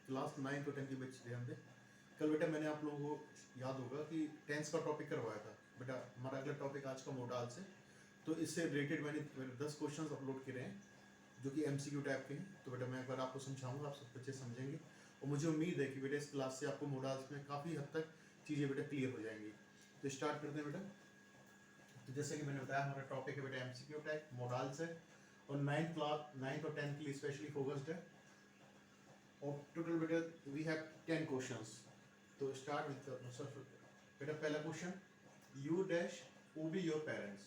Class 9 और 10 के बच्चे ध्यान दें। कल बेटा मैंने आप लोगों को याद होगा कि टेंस का टॉपिक करवाया था। बेटा हमारा अगला टॉपिक आज का मोडाल से, तो इससे रिलेटेड मैंने 10 क्वेश्चंस अपलोड करे हैं जो कि एमसीक्यू टाइप के हैं। तो बेटा मैं एक बार आपको समझाऊंगा, आप सब बच्चे समझेंगे और मुझे उम्मीद है कि बेटा इस क्लास से आपको मोडाल्स में काफ़ी हद तक चीज़ें बेटा क्लियर हो जाएंगी। तो स्टार्ट करते हैं बेटा। तो जैसे कि मैंने बताया हमारा टॉपिक है बेटा एमसीक्यू टाइप मोडाल्स है और 9th और 10th के लिए स्पेशली फोकस्ड है। और टोटल बेटा वी हैव 10 क्वेश्चंस। तो स्टार्ट विद बेटा पहला question, you dash obey your parents.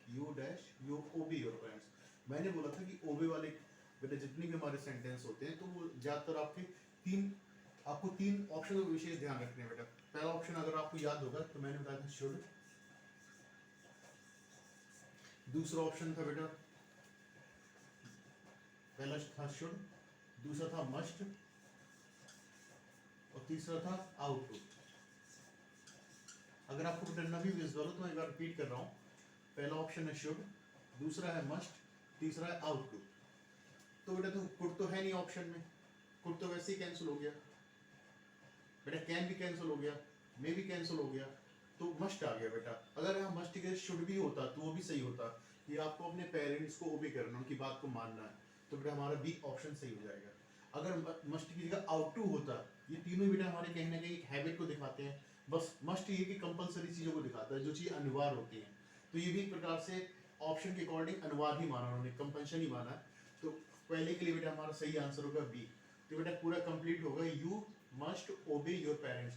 You dash you obey your parents. मैंने बोला था कि ओबी वाले बेटा जितने भी हमारे सेंटेंस होते हैं तो वो ज़्यादातर आपको तीन ऑप्शन का विशेष ध्यान रखने हैं बेटा। पहला ऑप्शन अगर आपको याद होगा तो मैंने बताया था शुड, दूसरा ऑप्शन था बेटा, पहला था शुड, दूसरा था मस्ट और तीसरा था आउट टू। अगर आपको बेटा न भी विजुअल हो तो मैं एक बार रिपीट कर रहा हूँ। पहला ऑप्शन है शुड, दूसरा है मस्ट, तीसरा है आउट टू। तो बेटा तो कुड तो है नहीं ऑप्शन में, कुड तो वैसे ही कैंसिल हो गया बेटा, कैन भी कैंसिल हो गया, मे भी कैंसिल हो गया, तो मस्ट आ गया बेटा। अगर यहाँ मस्ट के शुड भी होता तो वो भी सही होता कि आपको अपने पेरेंट्स को ओबे करना, उनकी बात को मानना है, तो बेटा हमारा बी ऑप्शन सही हो जाएगा। अगर मस्ट की जगह आउट टू होता, ये तीनों बेटा हमारे कहीं ना कहीं एक हैबिट को दिखाते हैं। बस मस्ट ये कि कंपलसरी चीज़ों को दिखाता है, जो चीज़ अनिवार्य होती हैं। तो ये भी एक प्रकार से ऑप्शन के अकॉर्डिंग अनिवार्य ही माना, उन्होंने कंपल्शन ही माना है। तो पहले के लिए बेटा हमारा सही आंसर होगा बी। तो बेटा पूरा कंप्लीट होगा, you must obey your parents.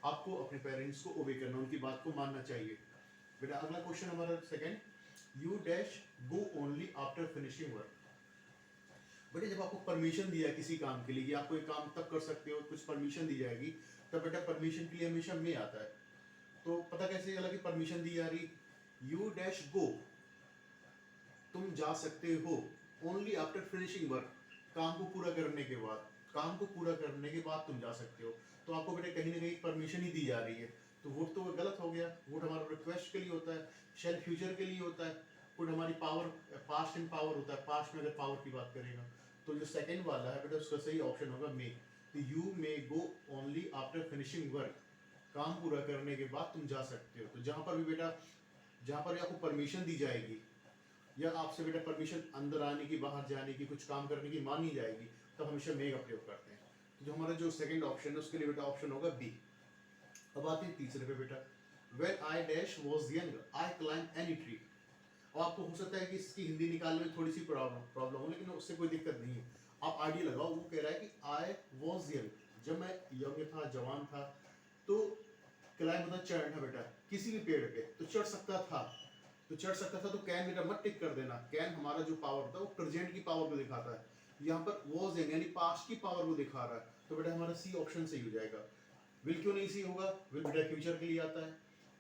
आपको अपने पेरेंट्स को ओबे करना, उनकी बात को मानना चाहिए। बेटा अगला क्वेश्चन हमारा second, you dash go only after finishing work. बेटा जब आपको परमिशन दिया है किसी काम के लिए कि आपको एक काम तब कर सकते हो, कुछ परमिशन दी जाएगी, तब बेटा परमिशन के लिए हमेशा मे आता है। तो पता कैसे चला कि परमिशन दी जा रही, यू डैश गो, तुम जा सकते हो, ओनली आफ्टर फिनिशिंग वर्क, काम को पूरा करने के बाद, काम को पूरा करने के बाद तुम जा सकते हो। तो आपको बेटा कहीं ना कहीं परमिशन ही दी जा रही है, तो वोट तो गलत हो गया। वोट हमारा रिक्वेस्ट के लिए होता है, शेल फ्यूचर के लिए होता है, वोट हमारी पावर पास्ट एंड पावर होता है, पास्ट में अगर पावर की बात करेगा। तो जो सेकंड वाला है बेटा उसका सही ऑप्शन होगा मे। तो you may go only after finishing work, काम पूरा करने के बाद तुम जा सकते हो। तो जहां पर भी बेटा, जहां पर भी आपको परमिशन दी जाएगी या आपसे बेटा परमिशन अंदर आने की, बाहर जाने की, कुछ काम करने की मांगी जाएगी, तब हमेशा मे का प्रयोग करते हैं। तो जो हमारा जो सेकंड ऑप्शन है उसके लिए बेटा ऑप्शन होगा बी। अब आते हैं तीसरे पे बेटा, when I dash was young I climb any tree. और आपको हो सकता है कि इसकी हिंदी निकालने में थोड़ी सी प्रॉब्लम हो, लेकिन उससे कोई दिक्कत नहीं है। आप आइडिया लगाओ, वो कह रहा है कि आई वाज यंग, जब मैं यंग था, जवान था, तो क्लाइंब मतलब चढ़ना बेटा, किसी भी पेड़ पे तो चढ़ सकता था, तो चढ़ सकता था। तो कैन बेटा मत टिक कर देना, कैन हमारा जो पावर था वो प्रेजेंट की पावर को दिखाता है, यहाँ पर वॉज यानी पास्ट की पावर को दिखा रहा है। तो बेटा हमारा सी ऑप्शन सही हो जाएगा। विल क्यों नहीं सी होगा, विल बेटा फ्यूचर के लिए आता है।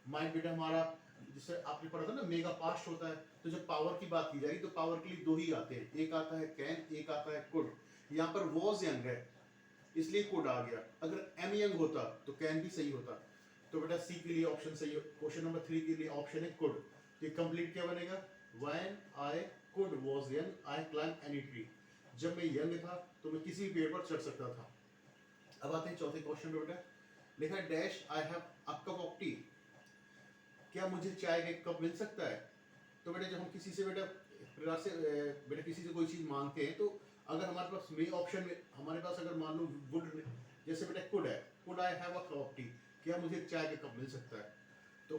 माइंड बेटा हमारा, जिससे आपने पढ़ा था ना मेगा पास्ट होता है, तो जब पावर की बात की जाएगी तो पावर के लिए दो ही आते हैं, एक आता है कैन, एक आता है कुड। यहाँ पर वॉज यंग है इसलिए कुड आ गया, अगर एम यंग होता तो कैन भी सही होता। तो बेटा सी के लिए ऑप्शन सही है। क्वेश्चन नंबर 3 के लिए ऑप्शन है कुड। तो कंप्लीट क्या बनेगा, when I could was young I climb any tree, जब मैं यंग था तो मैं किसी भी पेड़ पर चढ़ सकता था। अब आते हैं चौथे क्वेश्चन पे बेटा, लिखा है dash I have a cup of T, क्या मुझे चाय का एक कप मिल सकता है। तो बेटा जब हम किसी से बेटा प्रकार से बेटा किसी से कोई चीज मांगते हैं, तो अगर हमारे पास मे ऑप्शन में हमारे पास अगर मान लो वुड, जैसे बेटा कुड है, could I have a cup of T, क्या मुझे चाय का कप मिल सकता है। तो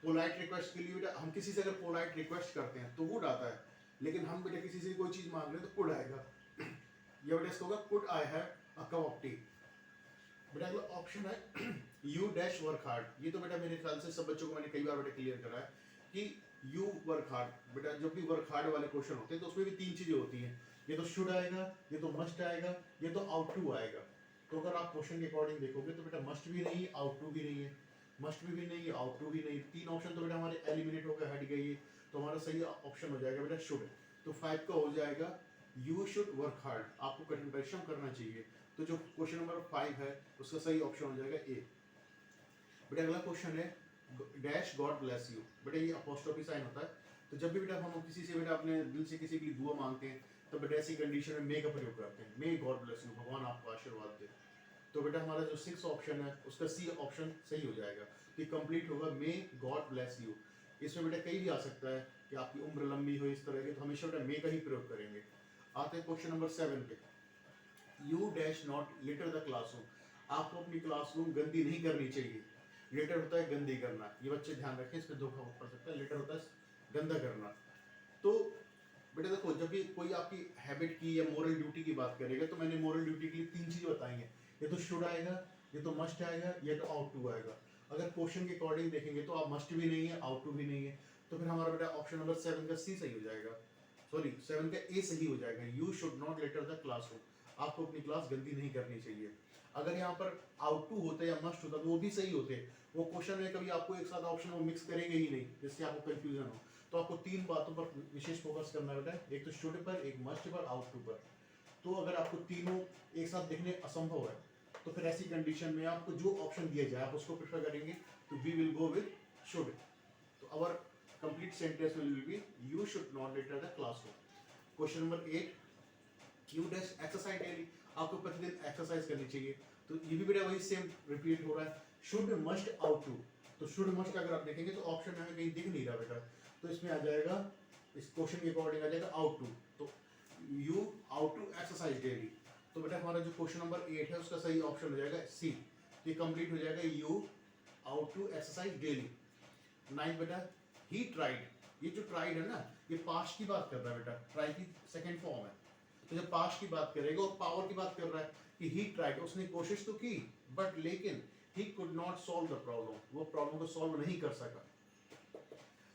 पोलाइट रिक्वेस्ट के लिए बेटा हम किसी से अगर पोलाइट रिक्वेस्ट करते हैं तो वुड आता है, लेकिन हम बेटा किसी से कोई चीज मांग रहे हैं तो कुड आएगा। या बेटा इसका होगा could I have a cup of T. बेटा अगला ऑप्शन है यू डैश वर्क हार्ड। ये तो बेटा मेरे ख्याल से सब बच्चों को मैंने कई बार बेटा क्लियर करा है कि यू वर्क हार्ड। बेटा जब भी वर्क हार्ड वाले क्वेश्चन होते हैं तो उसमें भी तीन चीजें होती हैं, ये तो शुड आएगा, ये तो मस्ट आएगा, ये तो आउट टू आएगा। तो अगर आप क्वेश्चन के अकॉर्डिंग देखोगे तो बेटा मस्ट भी नहीं, आउट टू भी नहीं है, मस्ट भी नहीं है, आउट टू भी नहीं, तीन ऑप्शन तो बेटा हमारे एलिमिनेट होकर हट गई। तो हमारा सही ऑप्शन हो जाएगा बेटा शुड। तो 5 का हो जाएगा यू शुड वर्क हार्ड, आपको कठिन परिश्रम करना चाहिए। तो जो क्वेश्चन नंबर 5 है उसका सही ऑप्शन हो जाएगा ए। बेटा अगला क्वेश्चन है डैश गॉड ब्लेस यू। बेटा ये अपोस्ट्रोफी साइन होता है, तो जब भी बेटा हम किसी से बेटा अपने दिल से किसी के लिए दुआ मांगते हैं तो बेटा ऐसी कंडीशन में मे का प्रयोग करते हैं, मे गॉड ब्लेस यू, भगवान आपको आशीर्वाद दे। तो बेटा हमारा जो 6 ऑप्शन है उसका सी ऑप्शन सही हो जाएगा, तो कंप्लीट होगा मे गॉड ब्लेस यू। इसमें बेटा कहीं भी आ सकता है कि आपकी उम्र लंबी हो इस तरह की, तो हमेशा बेटा मे का ही प्रयोग करेंगे। आते हैं क्वेश्चन नंबर 7 पे। You dash not litter the classroom, आपको अपनी क्लासरूम गंदी नहीं करनी चाहिए। लिटर होता है गंदी करना, ये बच्चे ध्यान रखें, इसमें धोखा पड़ सकता है। लिटर होता है गंदा करना। तो बेटा देखो, जब भी कोई आपकी हैबिट की या मोरल ड्यूटी की बात करेगा, तो मैंने मोरल ड्यूटी के लिए 3 चीज़ बताई हैं, ये तो शुड आएगा, ये तो मस्ट आएगा, ये तो आउट टू आएगा। अगर क्वेश्चन के अकॉर्डिंग देखेंगे तो आप मस्ट भी नहीं है, आउट टू भी नहीं है, तो फिर हमारा बेटा ऑप्शन नंबर 7 का सी सही हो जाएगा, सॉरी 7 का ए सही हो जाएगा। You should not litter the classroom, आपको अपनी क्लास गंदी नहीं करनी चाहिए। अगर यहाँ पर आउट टू होते या मस्ट होता तो वो भी सही होते, वो क्वेश्चन में कभी आपको एक साथ ऑप्शन वो मिक्स करेंगे ही नहीं जिससे आपको कंफ्यूजन हो। तो आपको 3 बातों पर विशेष फोकस करना बेटा, एक तो शुड पर, एक मस्ट पर, आउट टू पर। तो अगर आपको तीनों एक साथ देखने असंभव है, तो फिर ऐसी कंडीशन में आपको जो ऑप्शन दिया जाए आप उसको प्रेफर करेंगे, तो we will go with should. तो our complete sentence will be you should not litter the classroom. Question number 8, you dash exercise daily, आपको प्रतिदिन एक्सरसाइज करनी चाहिए। तो ये भी बेटा वही सेम रिपीट हो रहा है, शुड मस्ट आउट टू। तो शुड मस्ट अगर आप देखेंगे तो ऑप्शन में हमें कहीं दिख नहीं रहा बेटा, तो इसमें आ जाएगा, इस क्वेश्चन के अकॉर्डिंग आ जाएगा आउट टू। तो you ought to exercise daily. तो बेटा हमारा जो क्वेश्चन नंबर 8 है उसका सही ऑप्शन हो जाएगा सी, तो ये कंप्लीट हो जाएगा you ought to exercise daily. 9 बेटा, ही ट्राइड, ये जो ट्राइड है ना, ये पास्ट की बात कर रहा है बेटा, ट्राई की सेकंड फॉर्म है। तो जब पास्ट की बात करेगा और पावर की बात कर रहा है कि ही ट्राइड, उसने कोशिश तो की, बट लेकिन he could not solve the problem, वो प्रॉब्लम को सॉल्व नहीं कर सका।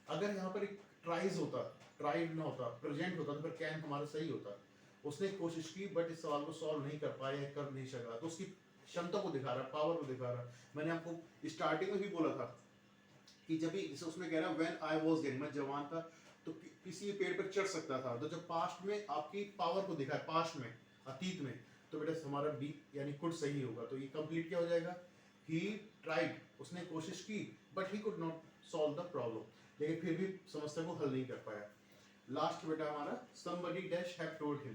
अगर यहाँ पर एक ट्राइज होता, ट्राइड ना होता, प्रेजेंट होता, तो फिर कैन हमारा सही होता। उसने कोशिश की बट इस सवाल को सॉल्व नहीं कर पाया, कर नहीं सका, तो उसकी क्षमता को दिखा रहा है, पावर को दिखा रहा है। मैंने आपको स्टार्टिंग में भी बोला था कि जब भी जैसे उसमें कह रहा है व्हेन आई वाज यंग, मैं जवान था तो किसी पेड़ पर चढ़ सकता था। तो जब पास्ट में आपकी पावर को दिखा है, पास्ट में, अतीत में, तो बेटा हमारा बी यानी कुड सही होगा। तो ये कंप्लीट क्या हो जाएगा, ही ट्राइड, उसने कोशिश की, but he could not solve the problem, लेकिन फिर भी समस्या को हल नहीं कर पाया। लास्ट बेटा हमारा somebody dash have told him,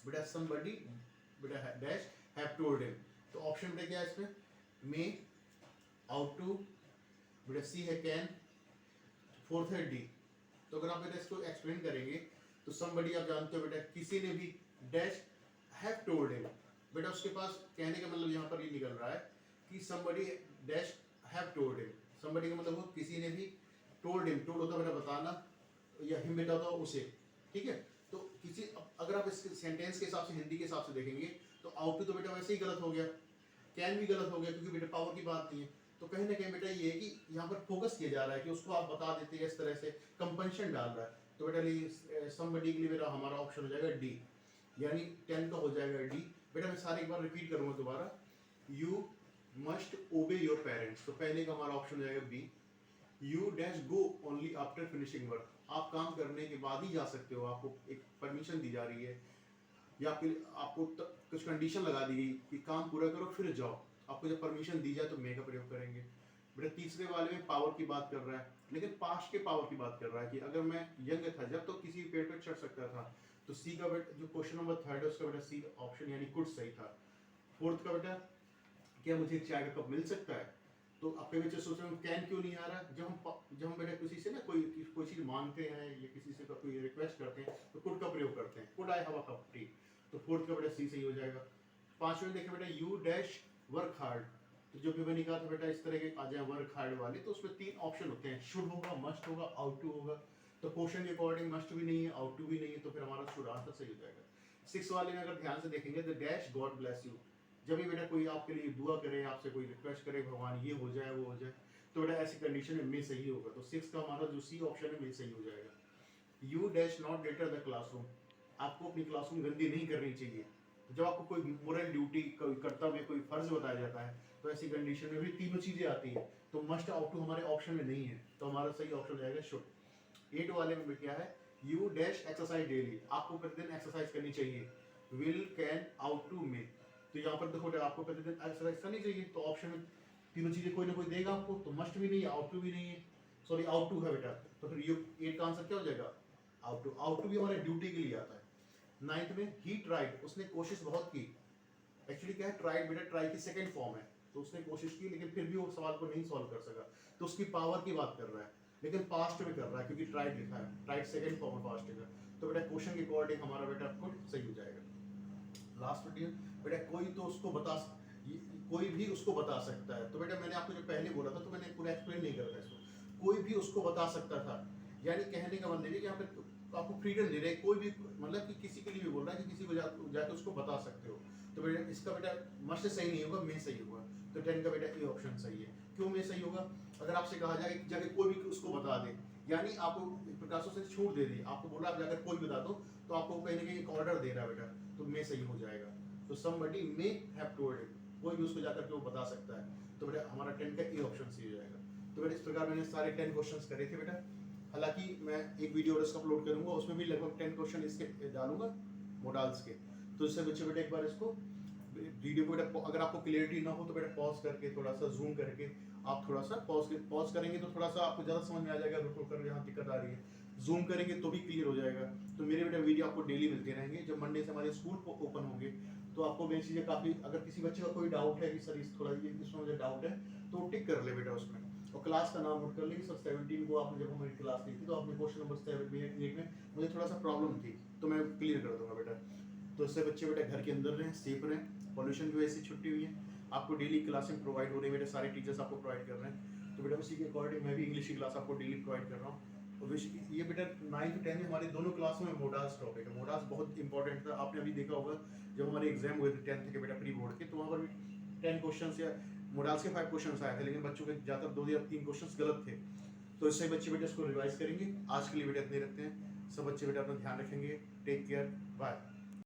बेटा somebody बेटा dash have told him। तो ऑप्शन बेटा क्या है इसमें, मे, आउट टू, बेटा सी है कैन, फोर्थ है डी। तो अगर आप बेटा इसको एक्सप्लेन करेंगे तो somebody आप जानते हो बेटा, किसी ने भी, डैश have told him, बेटा उसके पास कहने का मतलब यहाँ पर ये निकल रहा है कि somebody dash have told him, somebody का मतलब वो किसी ने भी, told him, told होता बेटा बताना, या हिम बेटा होता उसे, ठीक है। तो किसी, अगर आप इस सेंटेंस के हिसाब से, हिंदी के हिसाब से देखेंगे तो आउट टू तो बेटा वैसे ही गलत हो गया, कैन भी गलत हो गया क्योंकि बेटा पावर की बात नहीं है। तो कहीं ना कहीं बेटा ये है कि यहाँ पर फोकस किया जा रहा है कि उसको आप बता देते हैं, इस तरह से कंपनशन डाल रहा है। तो बेटा समबडी के लिए बेटा हमारा ऑप्शन हो जाएगा डी, यानी 10 का हो जाएगा डी। बेटा मैं सारे एक बार रिपीट करूँगा दोबारा, you must obey your parents, तो पहले का हमारा ऑप्शन हो जाएगा B. You dash go only after finishing work, आप काम करने के बाद ही जा सकते हो, आपको एक परमिशन दी जा रही है, या फिर आपको कुछ कंडीशन लगा दी गई कि काम पूरा करो फिर जाओ, आपको जब परमिशन दी जाए तो मे का प्रयोग करेंगे। बेटा तीसरे वाले में पावर की बात कर रहा है, लेकिन पास्ट के पावर की बात कर रहा है कि अगर मैं यंग था जब तो किसी पेड़ पर चढ़ सकता था। तो सी का बेटा जो क्वेश्चन नंबर 3 है उसका बेटा सी ऑप्शन यानी कुड सही था। फोर्थ का बेटा, क्या मुझे चाय का कप मिल सकता है, तो आपके बच्चे सोच रहे हैं कैन क्यों नहीं आ रहा। जब हम बेटा किसी से ना कोई चीज़ मांगते हैं या किसी से कोई रिक्वेस्ट करते हैं तो कुड का प्रयोग करते हैं, could I have a cup T. तो फोर्थ का बेटा सी सही हो जाएगा। पांचवें देखें बेटा, यू डैश वर्क हार्ड, तो जो भी मैंने कहा था बेटा इस तरह के आ जाए वर्क हार्ड वाले, तो उसमें 3 ऑप्शन होते हैं, शुड होगा, मस्ट होगा, आउट टू होगा। तो क्वेश्चन के अकॉर्डिंग मस्ट भी नहीं है, आउट टू भी नहीं है, तो फिर हमारा शुड आंसर सही हो जाएगा। 6 वाले में अगर ध्यान से देखेंगे तो डैश गॉड ब्लेस यू, जब भी बेटा कोई आपके लिए दुआ करे, आपसे कोई रिक्वेस्ट करे भगवान ये हो जाए वो हो जाए, तो बेटा ऐसी कंडीशन में मे सही होगा। तो 6 का हमारा जो सी ऑप्शन है मे सही हो जाएगा। You dash not litter the classroom, आपको अपनी क्लासरूम गंदी नहीं करनी चाहिए। जब आपको कोई मोरल ड्यूटी, कोई कर्तव्य, कोई फर्ज बताया जाता है तो ऐसी कंडीशन में भी तीनों चीजें आती है। तो मस्ट आउट टू हमारे ऑप्शन में नहीं है, तो हमारा सही ऑप्शन हो जाएगा शुड। 8 वाले में क्या है, यू डैश एक्सरसाइज डेली, आपको प्रतिदिन एक्सरसाइज करनी चाहिए। विल, कैन, आउट टू, मे, तो यहाँ पर देखो आपको प्रतिदिन एक्सरसाइज करनी चाहिए, तो ऑप्शन में तीनों चीजें कोई ना कोई देगा आपको। तो मस्ट भी नहीं है, आउट टू भी नहीं है, सॉरी आउट टू है बेटा, तो फिर यू 8 का आंसर क्या हो जाएगा, आउट टू भी हमारे ड्यूटी के लिए आता है। 9th में ही ट्राइड, उसने कोशिश बहुत की। एक्चुअली क्या है, ट्राइड बेटा ट्राई की सेकंड फॉर्म है, तो उसने कोशिश की लेकिन फिर भी वो सवाल को नहीं सॉल्व कर सका, तो उसकी पावर की बात कर रहा है, लेकिन पास्ट में कर रहा है क्योंकि ट्राइड लिखा है, ट्राइड सेकंड फॉर्म है पास्ट का। तो बेटा क्वेश्चन के अकॉर्डिंग हमारा बेटा आपको सही हो जाएगा। लास्ट में बेटा कोई तो उसको कोई भी उसको बता सकता है। तो बेटा मैंने आपको जो पहले बोला था, तो मैंने पूरा एक्सप्लेन नहीं करा था इसको। कोई भी उसको बता सकता था, यानी कहने का मतलब है कि यहाँ पे आपको फ्रीडम दे रहे हैं, कोई भी मतलब कि किसी के लिए भी बोल रहा है कि किसी को जाके उसको बता सकते हो। तो बेटा इसका बेटा मस्ट सही नहीं होगा, में सही होगा। तो 10 का बेटा ए ऑप्शन सही है। क्यों में सही होगा? अगर आपसे कहा जाए कि जाके कोई भी उसको बता दे, यानी आपको प्रकाशों से छूट दे दी, आपको बोला आप जाकर कोई बता दो, तो आपको कहीं ना कहीं एक ऑर्डर दे रहा है बेटा, तो में सही हो जाएगा। तो somebody may have told him, कोई भी उसको जाकर के वो बता सकता है। तो बेटा हमारा 10 का ए ऑप्शन सही हो जाएगा। तो बेटा इस प्रकार मैंने सारे 10 क्वेश्चंस करे थे बेटा। हालांकि मैं एक वीडियो और इसका अपलोड करूंगा, उसमें भी लगभग 10 क्वेश्चन इसके डालूंगा मॉडल्स के। तो इससे बच्चे बेटा एक बार इसको वीडियो को बेटा, अगर आपको क्लियरिटी ना हो तो बेटा पॉज करके थोड़ा सा जूम करके आप थोड़ा सा पॉज करेंगे तो थोड़ा सा आपको ज़्यादा समझ में आ जाएगा। रुक कर जहाँ दिक्कत आ रही है, जूम करेंगे तो भी क्लियर हो जाएगा। तो मेरे बेटा वीडियो आपको डेली मिलते रहेंगे। जब मंडे से हमारे स्कूल ओपन होंगे तो आपको मेरी चीज़ें काफ़ी, अगर किसी बच्चे का कोई डाउट है कि सर इस थोड़ा ये इसमें मुझे डाउट है, तो टिक कर ले बेटा उसमें, और क्लास का नाम नोट कर ले कि सर 17 को आपने जब हमारी क्लास ली थी तो आपने क्वेश्चन नंबर 7 में मुझे थोड़ा सा प्रॉब्लम थी, तो मैं क्लियर कर दूंगा बेटा। तो इससे बच्चे बेटा घर के अंदर रहें, सेफ रहें। पॉल्यूशन की वजह से छुट्टी हुई है, आपको डेली क्लासें प्रोवाइड हो रही है बेटा, सारे टीचर्स आपको प्रोवाइड कर रहे हैं। तो बेटा उसी के अकॉर्डिंग मैं भी इंग्लिश की क्लास आपको डेली प्रोवाइड कर रहा हूँ। और ये बेटा 9th 10 में हमारे दोनों क्लासों में मोडास टॉपिक है। मोडास बहुत इंपॉर्टेंट था, आपने अभी देखा होगा जब हमारे एग्जाम हुए थे 10th के बेटा प्री बोर्ड के, तो वहाँ पर भी 10 क्वेश्चन या मोडास के 5 क्वेश्चन आए थे, लेकिन बच्चों के ज़्यादातर 2 या 3 क्वेश्चन गलत थे। तो इससे बच्चे बेटा इसको रिवाइज करेंगे। आज के लिए बेटा इतने रखते हैं। सब बच्चे बेटा अपना ध्यान रखेंगे। Take care, bye.